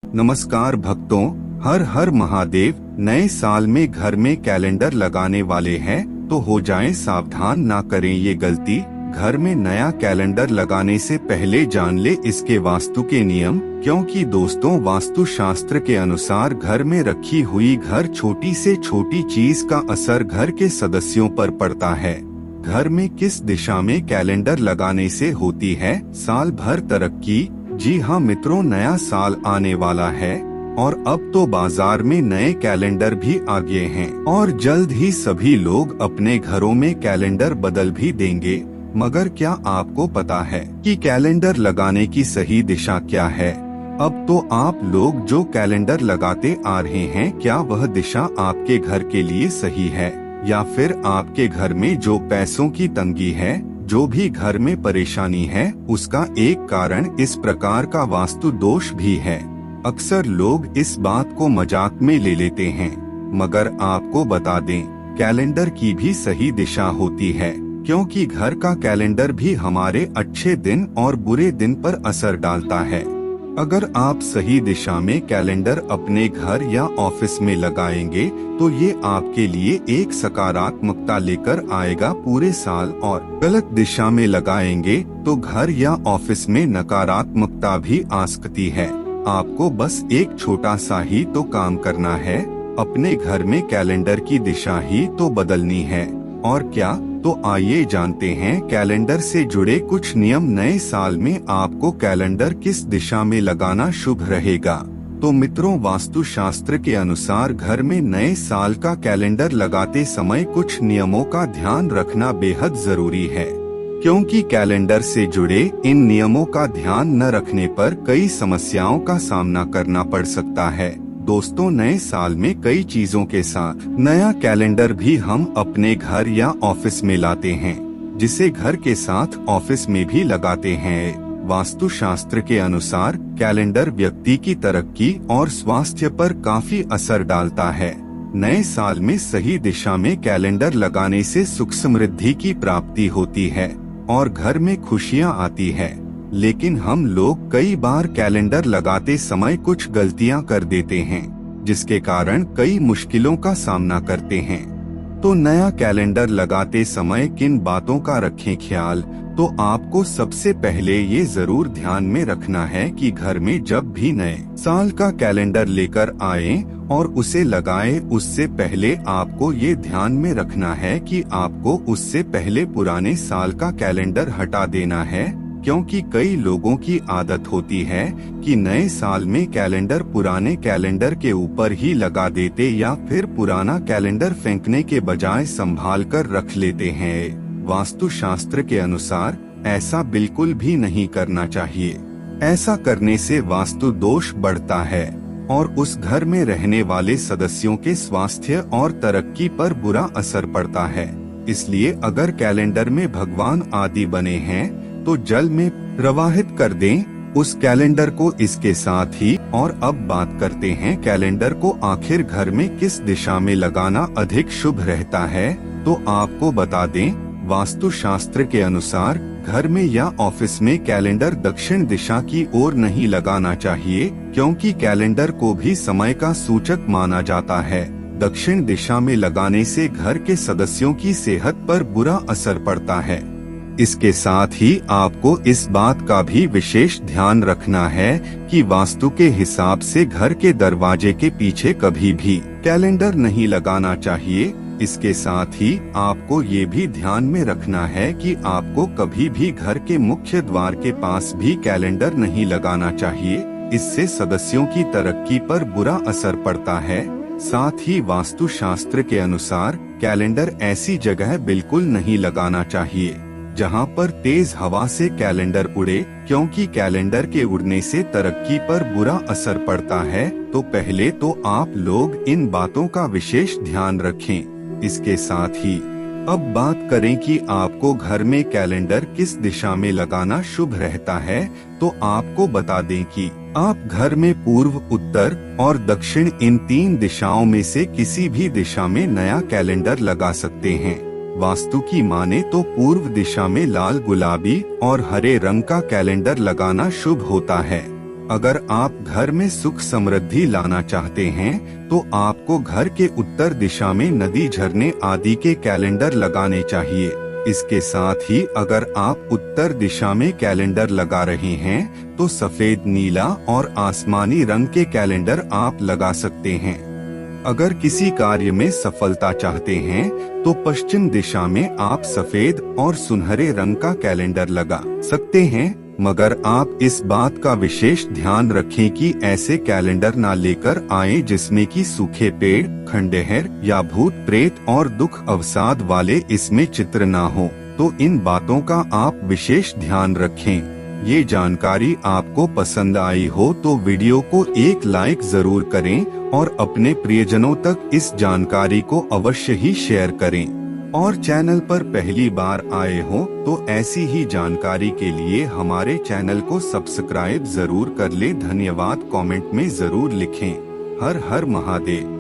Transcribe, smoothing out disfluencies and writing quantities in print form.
नमस्कार भक्तों, हर हर महादेव। नए साल में घर में कैलेंडर लगाने वाले हैं तो हो जाएं सावधान, ना करें ये गलती। घर में नया कैलेंडर लगाने से पहले जान ले इसके वास्तु के नियम, क्योंकि दोस्तों वास्तु शास्त्र के अनुसार घर में रखी हुई हर छोटी से छोटी चीज का असर घर के सदस्यों पर पड़ता है। घर में किस दिशा में कैलेंडर लगाने से होती है साल भर तरक्की। जी हाँ मित्रों, नया साल आने वाला है और अब तो बाजार में नए कैलेंडर भी आ गए हैं और जल्द ही सभी लोग अपने घरों में कैलेंडर बदल भी देंगे। मगर क्या आपको पता है कि कैलेंडर लगाने की सही दिशा क्या है? अब तो आप लोग जो कैलेंडर लगाते आ रहे हैं, क्या वह दिशा आपके घर के लिए सही है, या फिर आपके घर में जो पैसों की तंगी है, जो भी घर में परेशानी है, उसका एक कारण इस प्रकार का वास्तु दोष भी है। अक्सर लोग इस बात को मजाक में ले लेते हैं, मगर आपको बता दें, कैलेंडर की भी सही दिशा होती है, क्योंकि घर का कैलेंडर भी हमारे अच्छे दिन और बुरे दिन पर असर डालता है। अगर आप सही दिशा में कैलेंडर अपने घर या ऑफिस में लगाएंगे तो ये आपके लिए एक सकारात्मकता लेकर आएगा पूरे साल, और गलत दिशा में लगाएंगे तो घर या ऑफिस में नकारात्मकता भी आ सकती है। आपको बस एक छोटा सा ही तो काम करना है, अपने घर में कैलेंडर की दिशा ही तो बदलनी है। और क्या? तो आइए जानते हैं कैलेंडर से जुड़े कुछ नियम। नए साल में आपको कैलेंडर किस दिशा में लगाना शुभ रहेगा? तो मित्रों, वास्तु शास्त्र के अनुसार घर में नए साल का कैलेंडर लगाते समय कुछ नियमों का ध्यान रखना बेहद जरूरी है, क्योंकि कैलेंडर से जुड़े इन नियमों का ध्यान न रखने पर कई समस्याओं का सामना करना पड़ सकता है। दोस्तों, नए साल में कई चीजों के साथ नया कैलेंडर भी हम अपने घर या ऑफिस में लाते हैं, जिसे घर के साथ ऑफिस में भी लगाते हैं। वास्तु शास्त्र के अनुसार कैलेंडर व्यक्ति की तरक्की और स्वास्थ्य पर काफी असर डालता है। नए साल में सही दिशा में कैलेंडर लगाने से सुख समृद्धि की प्राप्ति होती है और घर में खुशियां आती है। लेकिन हम लोग कई बार कैलेंडर लगाते समय कुछ गलतियां कर देते हैं, जिसके कारण कई मुश्किलों का सामना करते हैं। तो नया कैलेंडर लगाते समय किन बातों का रखें ख्याल? तो आपको सबसे पहले ये जरूर ध्यान में रखना है कि घर में जब भी नए साल का कैलेंडर लेकर आए और उसे लगाए, उससे पहले आपको ये ध्यान में रखना है कि आपको उससे पहले पुराने साल का कैलेंडर हटा देना है, क्योंकि कई लोगों की आदत होती है कि नए साल में कैलेंडर पुराने कैलेंडर के ऊपर ही लगा देते या फिर पुराना कैलेंडर फेंकने के बजाय संभाल कर रख लेते हैं। वास्तु शास्त्र के अनुसार ऐसा बिल्कुल भी नहीं करना चाहिए। ऐसा करने से वास्तु दोष बढ़ता है और उस घर में रहने वाले सदस्यों के स्वास्थ्य और तरक्की पर बुरा असर पड़ता है। इसलिए अगर कैलेंडर में भगवान आदि बने हैं तो जल में प्रवाहित कर दें उस कैलेंडर को इसके साथ ही। और अब बात करते हैं कैलेंडर को आखिर घर में किस दिशा में लगाना अधिक शुभ रहता है। तो आपको बता दें, वास्तु शास्त्र के अनुसार घर में या ऑफिस में कैलेंडर दक्षिण दिशा की ओर नहीं लगाना चाहिए, क्योंकि कैलेंडर को भी समय का सूचक माना जाता है। दक्षिण दिशा में लगाने से घर के सदस्यों की सेहत पर बुरा असर पड़ता है। इसके साथ ही आपको इस बात का भी विशेष ध्यान रखना है कि वास्तु के हिसाब से घर के दरवाजे के पीछे कभी भी कैलेंडर नहीं लगाना चाहिए। इसके साथ ही आपको ये भी ध्यान में रखना है कि आपको कभी भी घर के मुख्य द्वार के पास भी कैलेंडर नहीं लगाना चाहिए। इससे सदस्यों की तरक्की पर बुरा असर पड़ता है। साथ ही वास्तु शास्त्र के अनुसार कैलेंडर ऐसी जगह बिल्कुल नहीं लगाना चाहिए जहां पर तेज हवा से कैलेंडर उड़े, क्योंकि कैलेंडर के उड़ने से तरक्की पर बुरा असर पड़ता है। तो पहले तो आप लोग इन बातों का विशेष ध्यान रखें। इसके साथ ही अब बात करें कि आपको घर में कैलेंडर किस दिशा में लगाना शुभ रहता है। तो आपको बता दें कि आप घर में पूर्व, उत्तर और दक्षिण इन 3 दिशाओं में से किसी भी दिशा में नया कैलेंडर लगा सकते हैं। वास्तु की माने तो पूर्व दिशा में लाल, गुलाबी और हरे रंग का कैलेंडर लगाना शुभ होता है। अगर आप घर में सुख समृद्धि लाना चाहते हैं तो आपको घर के उत्तर दिशा में नदी, झरने आदि के कैलेंडर लगाने चाहिए। इसके साथ ही अगर आप उत्तर दिशा में कैलेंडर लगा रहे हैं तो सफेद, नीला और आसमानी रंग के कैलेंडर आप लगा सकते हैं। अगर किसी कार्य में सफलता चाहते हैं तो पश्चिम दिशा में आप सफेद और सुनहरे रंग का कैलेंडर लगा सकते हैं, मगर आप इस बात का विशेष ध्यान रखें कि ऐसे कैलेंडर ना लेकर आएं जिसमें कि सूखे पेड़, खंडहर या भूत प्रेत और दुख अवसाद वाले इसमें चित्र ना हो। तो इन बातों का आप विशेष ध्यान रखें। ये जानकारी आपको पसंद आई हो तो वीडियो को एक लाइक जरूर करें और अपने प्रियजनों तक इस जानकारी को अवश्य ही शेयर करें। और चैनल पर पहली बार आए हो तो ऐसी ही जानकारी के लिए हमारे चैनल को सब्सक्राइब जरूर कर ले। धन्यवाद। कमेंट में जरूर लिखें। हर हर महादेव।